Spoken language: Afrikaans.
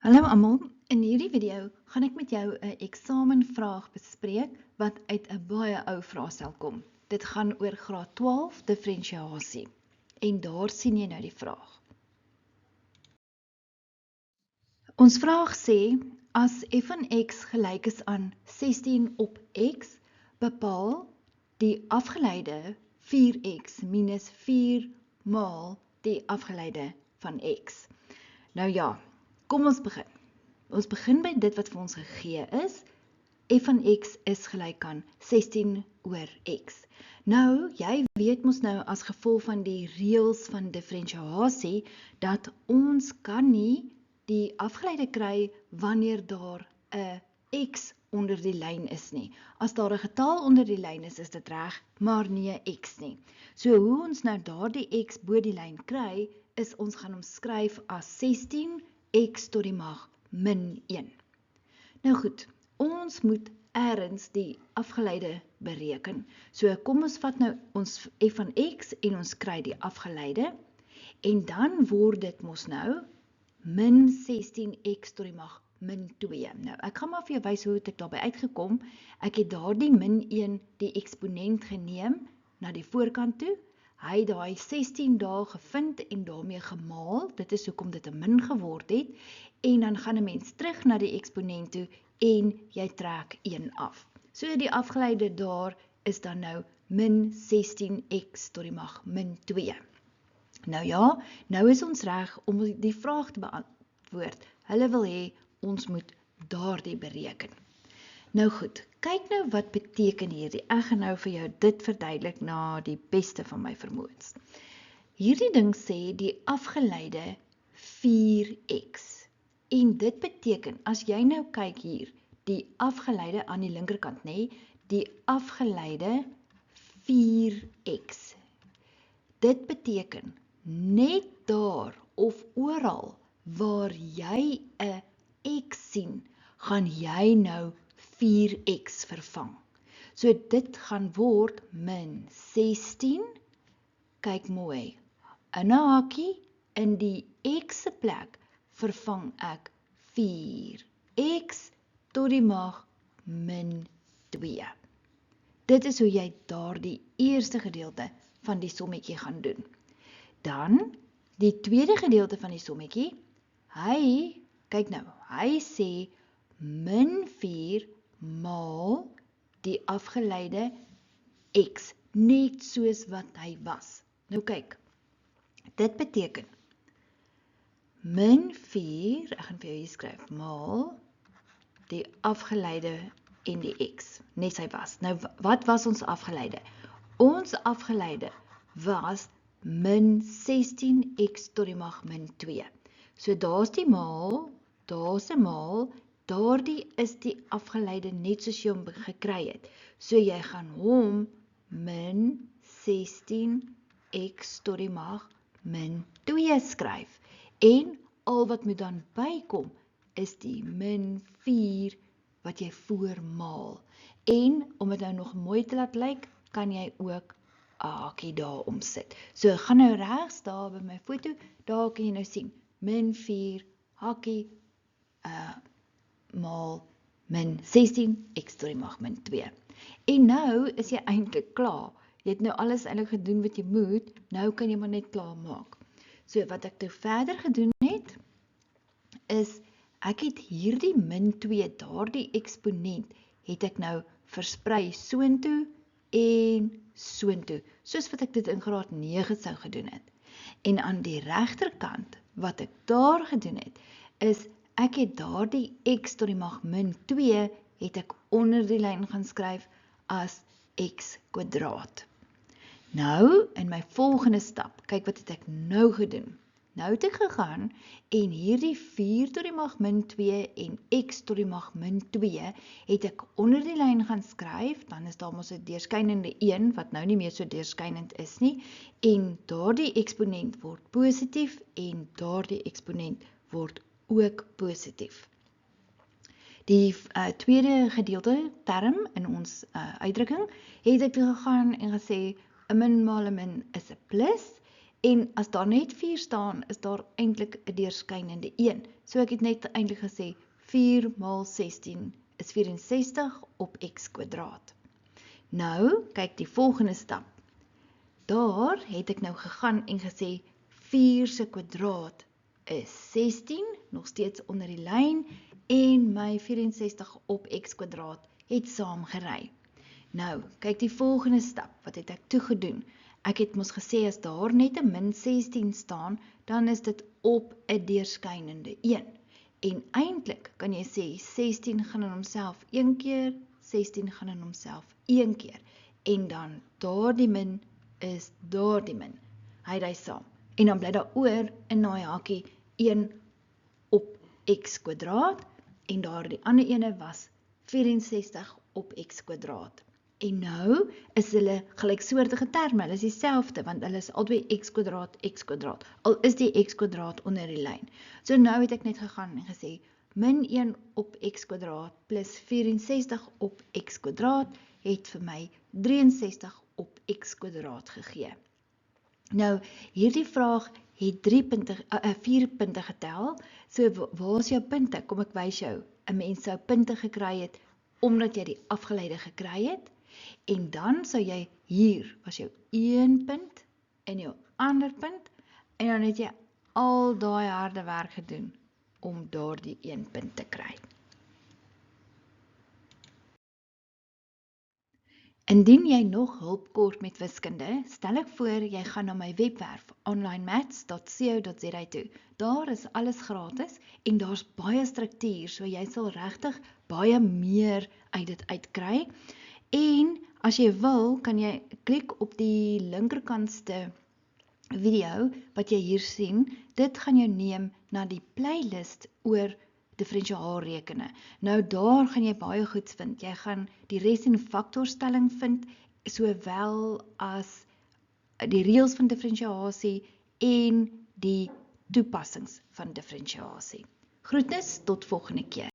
Hallo almal, in hierdie video gaan ek met jou 'n eksamenvraag bespreek wat uit 'n baie ou vraestel kom. Dit gaan oor graad 12 diferensiasie. En daar sien jy nou die vraag. Ons vraag sê, as f van x gelyk is aan 16 op x, bepaal die afgeleide 4x minus 4 maal die afgeleide van x. Nou ja, kom ons begin. Ons begin by dit wat vir ons gegee is. F van x is gelyk aan 16 oor x. Nou, jy weet mos nou as gevolg van die reëls van diferensiasie, dat ons kan nie die afgeleide kry wanneer daar 'n x onder die lyn is nie. As daar 'n getal onder die lyn is dit reg, maar nie 'n x nie. So hoe ons nou daardie x bo die lyn kry, is ons gaan hom skryf as 16 x tot die mag min 1. Nou goed, ons moet ergens die afgeleide bereken. So kom ons vat nou ons f van x en ons kry die afgeleide. En dan word dit mos nou min 16x tot die mag min 2. Nou, ek gaan maar vir jou wys hoe het ek daarby uitgekom. Ek het daardie min 1 die eksponent geneem na die voorkant toe. Hy het daai 16 daar gevind en daarmee gemaal. Dit is hoekom dit 'n min geword het. En dan gaan 'n mens terug na die eksponent toe en jy trek 1 af. So die afgeleide daar is dan nou min 16x tot die mag min 2. Nou ja, nou is ons reg om die vraag te beantwoord. Hulle wil hê ons moet daardie bereken. Nou goed, kyk nou wat beteken hierdie. Ek gaan nou vir jou dit verduidelik na die beste van my vermoëns. Hierdie ding sê die afgeleide 4x. En dit beteken, as jy nou kyk hier, die afgeleide aan die linkerkant, nê, die afgeleide 4x. Dit beteken, net daar of oral waar jy 'n x sien, gaan jy nou 4x vervang. So dit gaan word min 16, kyk mooi, in 'n hakie, in die x se plek, vervang ek 4x tot die mag min 2. Dit is hoe jy daardie eerste gedeelte van die sommetjie gaan doen. Dan, die tweede gedeelte van die sommetjie, kyk nou, hy sê min 4 maal die afgeleide x, net soos wat hy was. Nou kyk, dit beteken, min 4, ek gaan vir jou hier skryf, maal die afgeleide en die x, net sy was. Nou, wat was ons afgeleide? Ons afgeleide was min 16x tot die mag min 2. So daar's die maal, daar's 'n maal, daardie is die afgeleide net soos jy hom gekry het. So jy gaan hom min 16x tot die mag min 2 skryf. En al wat moet dan bykom is die min 4 wat jy voormaal. En om dit nou nog mooi te laat lyk, kan jy ook 'n hakie daar omsit. So gaan nou regs daar by my foto, daar kan jy nou sien, min 4, hakie, maal min 16x tot die mag min 2. En nou is jy eintlik klaar. Jy het nou alles eintlik gedoen wat jy moet, nou kan jy maar net klaar maak. So wat ek toe verder gedoen het, is ek het hierdie min 2, daardie eksponent, het ek nou versprei soontoe en soontoe, soos wat ek dit in graad 9 sou gedoen het. En aan die regterkant, wat ek daar gedoen het, is ek het daardie x tot die mag min 2, het ek onder die lyn gaan skryf as x kwadraat. Nou, in my volgende stap, kyk wat het ek nou gedoen. Nou het ek gegaan en hierdie 4 tot die mag min 2 en x tot die mag min 2 het ek onder die lyn gaan skryf, dan is daar mos 'n deurskynende 1 wat nou nie meer so deurskynend is nie, en daardie eksponent word positief en daardie eksponent word ook positief. Die tweede gedeelte term in ons uitdrukking het ek gegaan en gesê 'n min maal 'n min is 'n plus En as daar net 4 staan, is daar eintlik 'n deurskynende 1. So ek het net eintlik gesê 4 maal 16 is 64 op x kwadraat. Nou, kyk die volgende stap. Daar het ek nou gegaan en gesê 4 se kwadraat is 16, nog steeds onder die lyn, en my 64 op x kwadraat het saamgery. Nou, kyk die volgende stap, wat het ek toe gedoen? Ek het mos gesê as daar net 'n min 16 staan, dan is dit op 'n deurskynende 1. En eintlik kan jy sê 16 gaan in homself 1 keer, 16 gaan in homself 1 keer. En dan daardie min is daardie min. Hy ry saam. En dan bly daar oor in daai hakie 1 op x kwadraat en daardie ander ene was 64 op x kwadraat. En nou is hulle gelyksoortige terme, hulle is dieselfde want hulle is albei x kwadraat, al is die x kwadraat onder die lyn. So nou het ek net gegaan en gesê min 1 op x kwadraat plus 64 op x kwadraat het vir my 63 op x kwadraat gegee. Nou, hierdie vraag het 4 punte getel, so waar is jou punte? Kom ek wys jou. 'n Mens sou punte gekry het, omdat jy die afgeleide gekry het, en dan sou jy, hier was jou 1 punt, en jou ander punt, en dan het jy al daai harde werk gedoen, om daardie 1 punt te kry. Indien jy nog hulp kort met wiskunde, stel ek voor jy gaan na my webwerf onlinemaths.co.za toe. Daar is alles gratis en daar's baie struktuur, so jy sal regtig baie meer uit dit uitkry. En as jy wil, kan jy klik op die linkerkantste video wat jy hier sien. Dit gaan jou neem na die playlist oor differentiaalrekene. Nou daar gaan jy baie goeds vind. Jy gaan die res en faktorstelling vind, sowel as die reëls van differentiasie en die toepassings van differentiasie. Groetnis tot volgende keer.